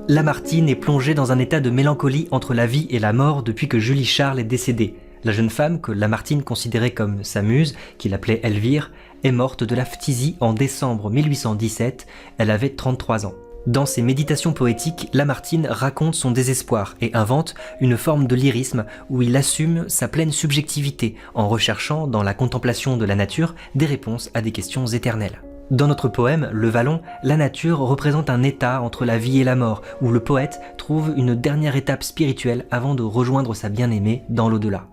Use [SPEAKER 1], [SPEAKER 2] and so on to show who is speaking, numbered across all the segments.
[SPEAKER 1] Lamartine est plongée dans un état de mélancolie entre la vie et la mort depuis que Julie Charles est décédée. La jeune femme, que Lamartine considérait comme sa muse, qu'il appelait Elvire, est morte de la phtisie en décembre 1817, elle avait 33 ans. Dans ses méditations poétiques, Lamartine raconte son désespoir et invente une forme de lyrisme où il assume sa pleine subjectivité en recherchant dans la contemplation de la nature des réponses à des questions éternelles. Dans notre poème, Le Vallon, la nature représente un état entre la vie et la mort, où le poète trouve une dernière étape spirituelle avant de rejoindre sa bien-aimée dans l'au-delà.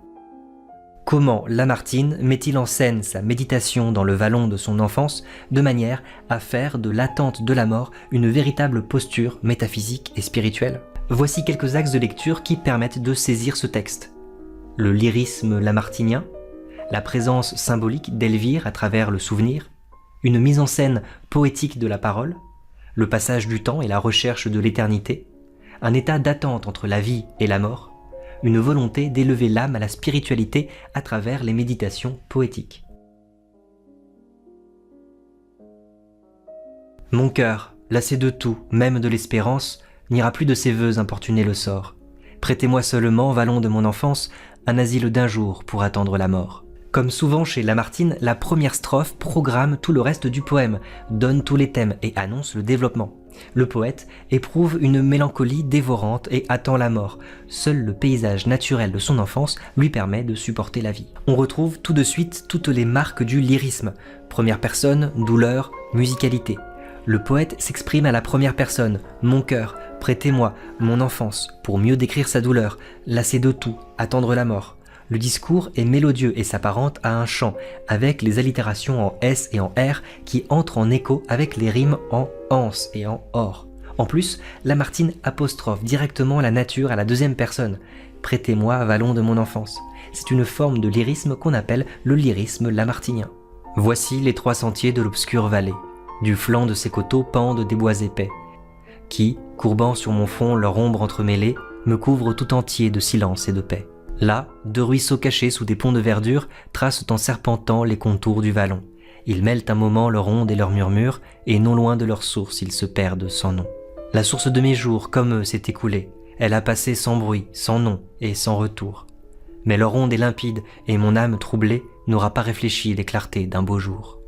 [SPEAKER 1] Comment Lamartine met-il en scène sa méditation dans le vallon de son enfance de manière à faire de l'attente de la mort une véritable posture métaphysique et spirituelle? Voici quelques axes de lecture qui permettent de saisir ce texte. Le lyrisme lamartinien, la présence symbolique d'Elvire à travers le souvenir, une mise en scène poétique de la parole, le passage du temps et la recherche de l'éternité, un état d'attente entre la vie et la mort, une volonté d'élever l'âme à la spiritualité à travers les méditations poétiques. Mon cœur, lassé de tout, même de l'espérance, n'ira plus de ses vœux importuner le sort. Prêtez-moi seulement, vallon de mon enfance, un asile d'un jour pour attendre la mort. Comme souvent chez Lamartine, la première strophe programme tout le reste du poème, donne tous les thèmes et annonce le développement. Le poète éprouve une mélancolie dévorante et attend la mort. Seul le paysage naturel de son enfance lui permet de supporter la vie. On retrouve tout de suite toutes les marques du lyrisme. Première personne, douleur, musicalité. Le poète s'exprime à la première personne, mon cœur, prêtez-moi, mon enfance, pour mieux décrire sa douleur, lassé de tout, attendre la mort. Le discours est mélodieux et s'apparente à un chant, avec les allitérations en S et en R qui entrent en écho avec les rimes en ans et en or. En plus, Lamartine apostrophe directement la nature à la deuxième personne. Prêtez-moi, vallon de mon enfance. C'est une forme de lyrisme qu'on appelle le lyrisme lamartinien. Voici les 3 sentiers de l'obscure vallée. Du flanc de ces coteaux pendent des bois épais, qui, courbant sur mon front leur ombre entremêlée, me couvrent tout entier de silence et de paix. Là, 2 ruisseaux cachés sous des ponts de verdure tracent en serpentant les contours du vallon. Ils mêlent un moment leur onde et leur murmure, et non loin de leur source ils se perdent sans nom. La source de mes jours, comme eux, s'est écoulée. Elle a passé sans bruit, sans nom et sans retour. Mais leur onde est limpide, et mon âme troublée n'aura pas réfléchi les clartés d'un beau jour.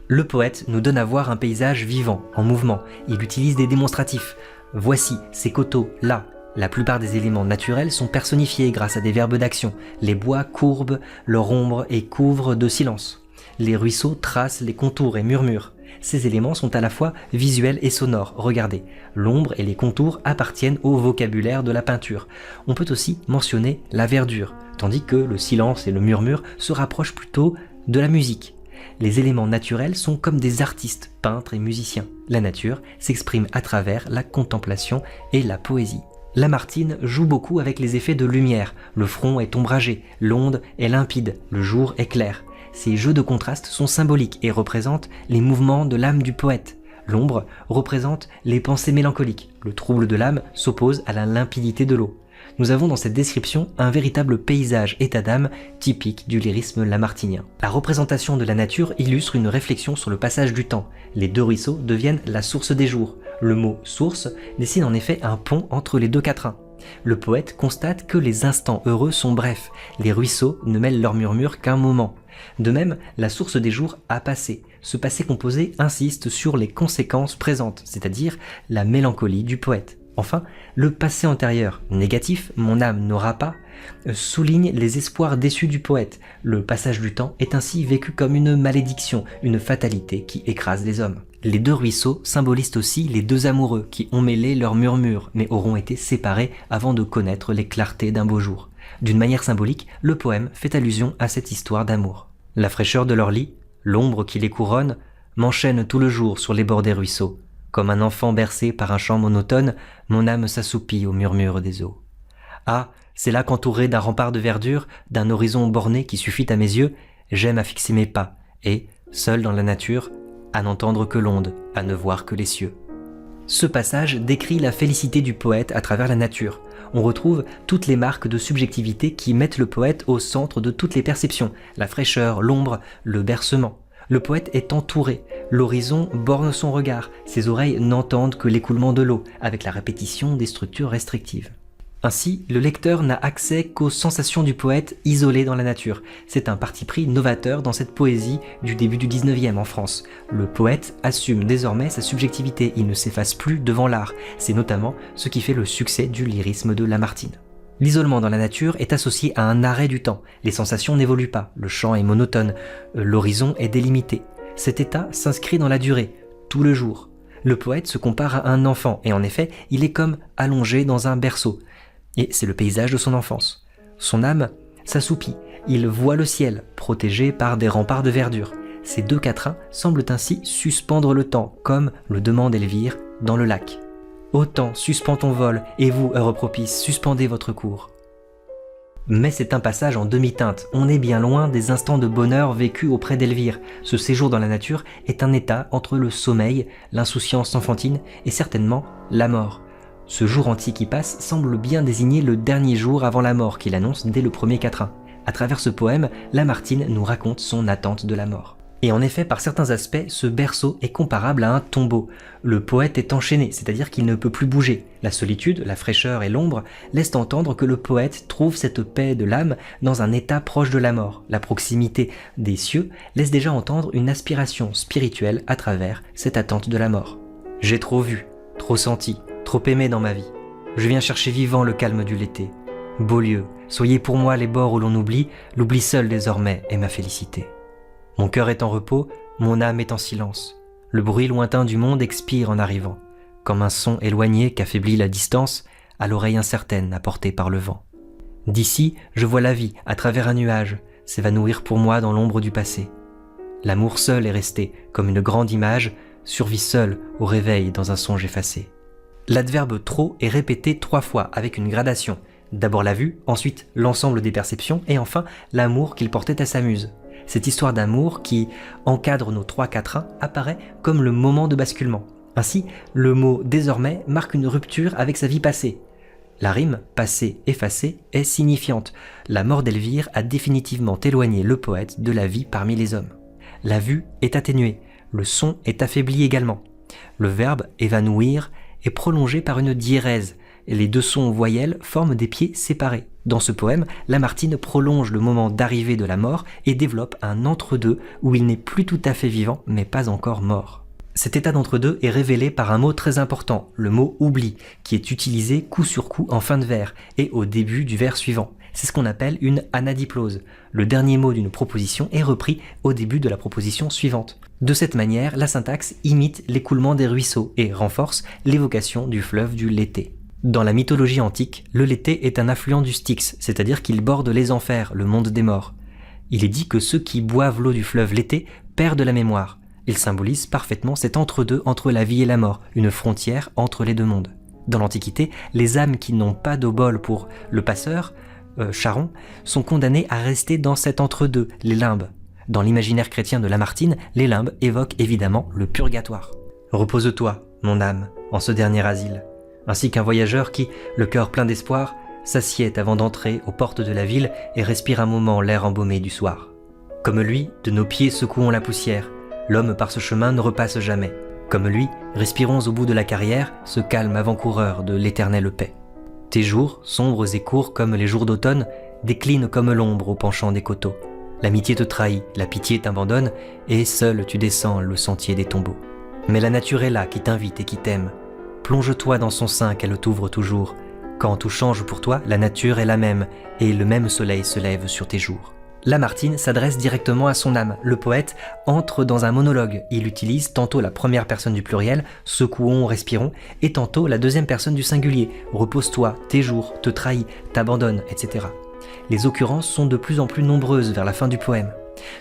[SPEAKER 1] Le poète nous donne à voir un paysage vivant, en mouvement. Il utilise des démonstratifs. Voici ces coteaux, là. La plupart des éléments naturels sont personnifiés grâce à des verbes d'action. Les bois courbent leur ombre et couvrent de silence. Les ruisseaux tracent les contours et murmurent. Ces éléments sont à la fois visuels et sonores. Regardez, l'ombre et les contours appartiennent au vocabulaire de la peinture. On peut aussi mentionner la verdure, tandis que le silence et le murmure se rapprochent plutôt de la musique. Les éléments naturels sont comme des artistes, peintres et musiciens. La nature s'exprime à travers la contemplation et la poésie. Lamartine joue beaucoup avec les effets de lumière. Le front est ombragé, l'onde est limpide, le jour est clair. Ces jeux de contraste sont symboliques et représentent les mouvements de l'âme du poète. L'ombre représente les pensées mélancoliques. Le trouble de l'âme s'oppose à la limpidité de l'eau. Nous avons dans cette description un véritable paysage état d'âme typique du lyrisme lamartinien. La représentation de la nature illustre une réflexion sur le passage du temps. Les 2 ruisseaux deviennent la source des jours. Le mot « source » dessine en effet un pont entre les 2 quatrains. Le poète constate que les instants heureux sont brefs. Les ruisseaux ne mêlent leur murmure qu'un moment. De même, la source des jours a passé. Ce passé composé insiste sur les conséquences présentes, c'est-à-dire la mélancolie du poète. Enfin, le passé antérieur, négatif, mon âme n'aura pas, souligne les espoirs déçus du poète. Le passage du temps est ainsi vécu comme une malédiction, une fatalité qui écrase les hommes. Les 2 ruisseaux symbolisent aussi les 2 amoureux qui ont mêlé leurs murmures, mais auront été séparés avant de connaître les clartés d'un beau jour. D'une manière symbolique, le poème fait allusion à cette histoire d'amour. La fraîcheur de leur lit, l'ombre qui les couronne, m'enchaîne tout le jour sur les bords des ruisseaux. Comme un enfant bercé par un chant monotone, mon âme s'assoupit au murmure des eaux. Ah, c'est là qu'entouré d'un rempart de verdure, d'un horizon borné qui suffit à mes yeux, j'aime à fixer mes pas, et, seul dans la nature, à n'entendre que l'onde, à ne voir que les cieux. Ce passage décrit la félicité du poète à travers la nature. On retrouve toutes les marques de subjectivité qui mettent le poète au centre de toutes les perceptions, la fraîcheur, l'ombre, le bercement. Le poète est entouré, l'horizon borne son regard, ses oreilles n'entendent que l'écoulement de l'eau, avec la répétition des structures restrictives. Ainsi, le lecteur n'a accès qu'aux sensations du poète isolé dans la nature. C'est un parti pris novateur dans cette poésie du début du 19e en France. Le poète assume désormais sa subjectivité, il ne s'efface plus devant l'art. C'est notamment ce qui fait le succès du lyrisme de Lamartine. L'isolement dans la nature est associé à un arrêt du temps. Les sensations n'évoluent pas, le chant est monotone, l'horizon est délimité. Cet état s'inscrit dans la durée, tout le jour. Le poète se compare à un enfant, et en effet, il est comme allongé dans un berceau. Et c'est le paysage de son enfance. Son âme s'assoupit, il voit le ciel, protégé par des remparts de verdure. Ces deux quatrains semblent ainsi suspendre le temps, comme le demande Elvire dans le lac. Ô temps, suspends ton vol, et vous, heure propice, suspendez votre cours. Mais c'est un passage en demi-teinte, on est bien loin des instants de bonheur vécus auprès d'Elvire. Ce séjour dans la nature est un état entre le sommeil, l'insouciance enfantine et certainement la mort. Ce jour entier qui passe semble bien désigner le dernier jour avant la mort qu'il annonce dès le premier quatrain. À travers ce poème, Lamartine nous raconte son attente de la mort. Et en effet, par certains aspects, ce berceau est comparable à un tombeau. Le poète est enchaîné, c'est-à-dire qu'il ne peut plus bouger. La solitude, la fraîcheur et l'ombre laissent entendre que le poète trouve cette paix de l'âme dans un état proche de la mort. La proximité des cieux laisse déjà entendre une aspiration spirituelle à travers cette attente de la mort. J'ai trop vu, trop senti, trop aimé dans ma vie. Je viens chercher vivant le calme du l'été. Beau lieu, soyez pour moi les bords où l'on oublie, l'oubli seul désormais est ma félicité. Mon cœur est en repos, mon âme est en silence. Le bruit lointain du monde expire en arrivant, comme un son éloigné qu'affaiblit la distance à l'oreille incertaine apportée par le vent. D'ici, je vois la vie, à travers un nuage, s'évanouir pour moi dans l'ombre du passé. L'amour seul est resté, comme une grande image, survit seul au réveil dans un songe effacé. L'adverbe « trop » est répété 3 fois avec une gradation. D'abord la vue, ensuite l'ensemble des perceptions et enfin l'amour qu'il portait à sa muse. Cette histoire d'amour qui encadre nos 3 quatrains apparaît comme le moment de basculement. Ainsi, le mot « désormais » marque une rupture avec sa vie passée. La rime « passé effacé » est signifiante. La mort d'Elvire a définitivement éloigné le poète de la vie parmi les hommes. La vue est atténuée, le son est affaibli également. Le verbe « évanouir » est prolongé par une diérèse. Les deux sons voyelles forment des pieds séparés. Dans ce poème, Lamartine prolonge le moment d'arrivée de la mort et développe un entre-deux où il n'est plus tout à fait vivant mais pas encore mort. Cet état d'entre-deux est révélé par un mot très important, le mot « oubli », qui est utilisé coup sur coup en fin de vers et au début du vers suivant. C'est ce qu'on appelle une anadiplose. Le dernier mot d'une proposition est repris au début de la proposition suivante. De cette manière, la syntaxe imite l'écoulement des ruisseaux et renforce l'évocation du fleuve du Léthé. Dans la mythologie antique, le Léthé est un affluent du Styx, c'est-à-dire qu'il borde les enfers, le monde des morts. Il est dit que ceux qui boivent l'eau du fleuve Léthé perdent la mémoire. Il symbolise parfaitement cet entre-deux entre la vie et la mort, une frontière entre les deux mondes. Dans l'Antiquité, les âmes qui n'ont pas d'eau bol pour le passeur, Charon, sont condamnées à rester dans cet entre-deux, les limbes. Dans l'imaginaire chrétien de Lamartine, les limbes évoquent évidemment le purgatoire. Repose-toi, mon âme, en ce dernier asile, ainsi qu'un voyageur qui, le cœur plein d'espoir, s'assied avant d'entrer aux portes de la ville et respire un moment l'air embaumé du soir. Comme lui, de nos pieds secouons la poussière, l'homme par ce chemin ne repasse jamais. Comme lui, respirons au bout de la carrière ce calme avant-coureur de l'éternelle paix. Tes jours, sombres et courts comme les jours d'automne, déclinent comme l'ombre au penchant des coteaux. L'amitié te trahit, la pitié t'abandonne, et seul tu descends le sentier des tombeaux. Mais la nature est là qui t'invite et qui t'aime. Plonge-toi dans son sein qu'elle t'ouvre toujours. Quand tout change pour toi, la nature est la même, et le même soleil se lève sur tes jours. Lamartine s'adresse directement à son âme. Le poète entre dans un monologue. Il utilise tantôt la première personne du pluriel, secouons, respirons, et tantôt la deuxième personne du singulier, repose-toi, tes jours, te trahis, t'abandonne, etc. Les occurrences sont de plus en plus nombreuses vers la fin du poème.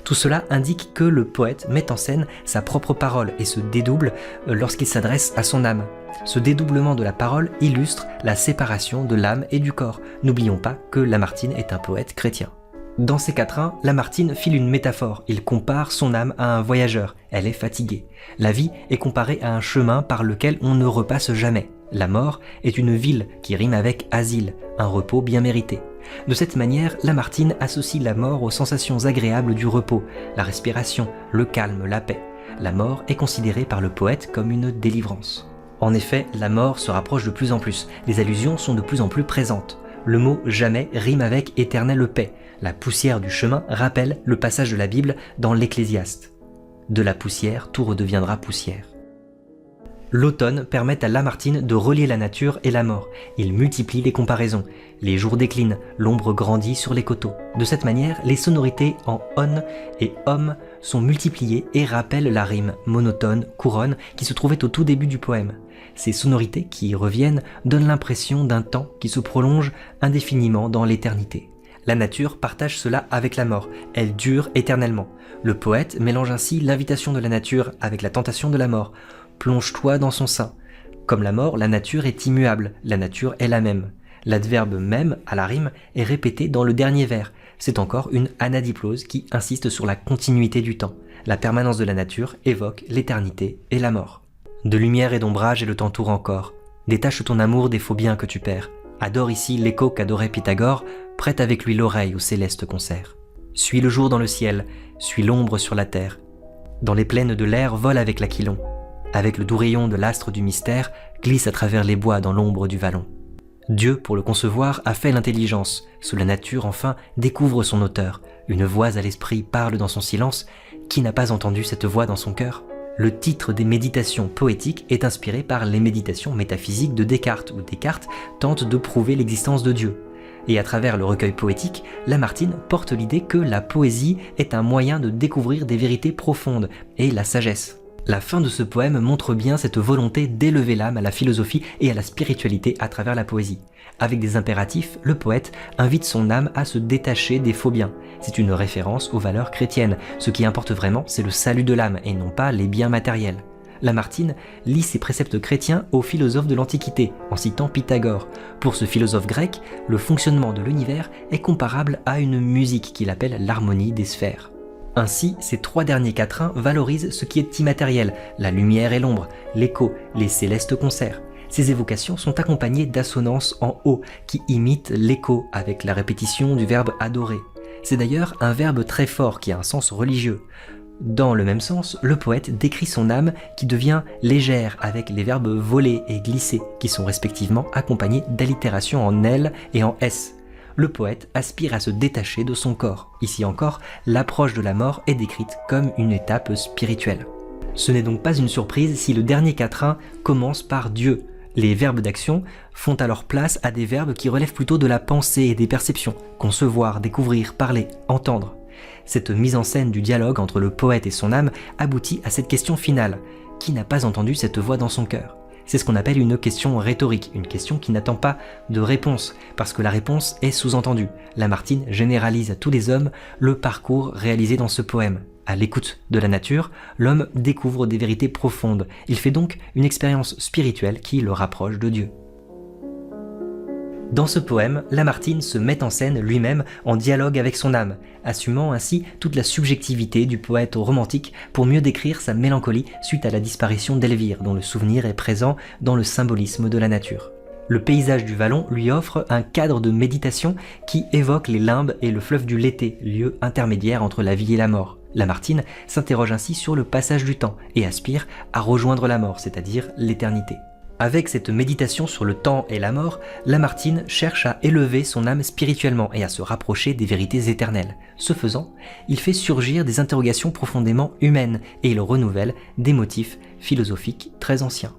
[SPEAKER 1] Tout cela indique que le poète met en scène sa propre parole et se dédouble lorsqu'il s'adresse à son âme. Ce dédoublement de la parole illustre la séparation de l'âme et du corps. N'oublions pas que Lamartine est un poète chrétien. Dans ces quatrains, Lamartine file une métaphore. Il compare son âme à un voyageur. Elle est fatiguée. La vie est comparée à un chemin par lequel on ne repasse jamais. La mort est une ville qui rime avec asile, un repos bien mérité. De cette manière, Lamartine associe la mort aux sensations agréables du repos, la respiration, le calme, la paix. La mort est considérée par le poète comme une délivrance. En effet, la mort se rapproche de plus en plus, les allusions sont de plus en plus présentes. Le mot « jamais » rime avec « éternelle paix ». La poussière du chemin rappelle le passage de la Bible dans l'Ecclésiaste. De la poussière, tout redeviendra poussière. L'automne permet à Lamartine de relier la nature et la mort. Il multiplie les comparaisons. Les jours déclinent, l'ombre grandit sur les coteaux. De cette manière, les sonorités en on et homme sont multipliées et rappellent la rime monotone, couronne, qui se trouvait au tout début du poème. Ces sonorités qui y reviennent donnent l'impression d'un temps qui se prolonge indéfiniment dans l'éternité. La nature partage cela avec la mort, elle dure éternellement. Le poète mélange ainsi l'invitation de la nature avec la tentation de la mort. Plonge-toi dans son sein. Comme la mort, la nature est immuable, la nature est la même. L'adverbe même, à la rime, est répété dans le dernier vers. C'est encore une anadiplose qui insiste sur la continuité du temps. La permanence de la nature évoque l'éternité et la mort. De lumière et d'ombrage et le t'entoure encore. Détache ton amour des faux biens que tu perds. Adore ici l'écho qu'adorait Pythagore, prête avec lui l'oreille au céleste concert. Suis le jour dans le ciel, suis l'ombre sur la terre. Dans les plaines de l'air, vole avec l'aquilon. Avec le doux rayon de l'astre du mystère, glisse à travers les bois dans l'ombre du vallon. Dieu, pour le concevoir, a fait l'intelligence. Sous la nature, enfin, découvre son auteur. Une voix à l'esprit parle dans son silence. Qui n'a pas entendu cette voix dans son cœur ? Le titre des méditations poétiques est inspiré par les méditations métaphysiques de Descartes, où Descartes tente de prouver l'existence de Dieu. Et à travers le recueil poétique, Lamartine porte l'idée que la poésie est un moyen de découvrir des vérités profondes et la sagesse. La fin de ce poème montre bien cette volonté d'élever l'âme à la philosophie et à la spiritualité à travers la poésie. Avec des impératifs, le poète invite son âme à se détacher des faux biens. C'est une référence aux valeurs chrétiennes. Ce qui importe vraiment, c'est le salut de l'âme et non pas les biens matériels. Lamartine lie ses préceptes chrétiens aux philosophes de l'Antiquité, en citant Pythagore. Pour ce philosophe grec, le fonctionnement de l'univers est comparable à une musique qu'il appelle l'harmonie des sphères. Ainsi, ces trois derniers quatrains valorisent ce qui est immatériel, la lumière et l'ombre, l'écho, les célestes concerts. Ces évocations sont accompagnées d'assonances en haut qui imitent l'écho avec la répétition du verbe adorer. C'est d'ailleurs un verbe très fort qui a un sens religieux. Dans le même sens, le poète décrit son âme qui devient légère avec les verbes voler et glisser qui sont respectivement accompagnés d'allitérations en L et en S. Le poète aspire à se détacher de son corps. Ici encore, l'approche de la mort est décrite comme une étape spirituelle. Ce n'est donc pas une surprise si le dernier quatrain commence par Dieu. Les verbes d'action font alors place à des verbes qui relèvent plutôt de la pensée et des perceptions, concevoir, découvrir, parler, entendre. Cette mise en scène du dialogue entre le poète et son âme aboutit à cette question finale. Qui n'a pas entendu cette voix dans son cœur ? C'est ce qu'on appelle une question rhétorique, une question qui n'attend pas de réponse, parce que la réponse est sous-entendue. Lamartine généralise à tous les hommes le parcours réalisé dans ce poème. À l'écoute de la nature, l'homme découvre des vérités profondes. Il fait donc une expérience spirituelle qui le rapproche de Dieu. Dans ce poème, Lamartine se met en scène lui-même en dialogue avec son âme, assumant ainsi toute la subjectivité du poète romantique pour mieux décrire sa mélancolie suite à la disparition d'Elvire, dont le souvenir est présent dans le symbolisme de la nature. Le paysage du vallon lui offre un cadre de méditation qui évoque les limbes et le fleuve du Léthé, lieu intermédiaire entre la vie et la mort. Lamartine s'interroge ainsi sur le passage du temps et aspire à rejoindre la mort, c'est-à-dire l'éternité. Avec cette méditation sur le temps et la mort, Lamartine cherche à élever son âme spirituellement et à se rapprocher des vérités éternelles. Ce faisant, il fait surgir des interrogations profondément humaines et il renouvelle des motifs philosophiques très anciens.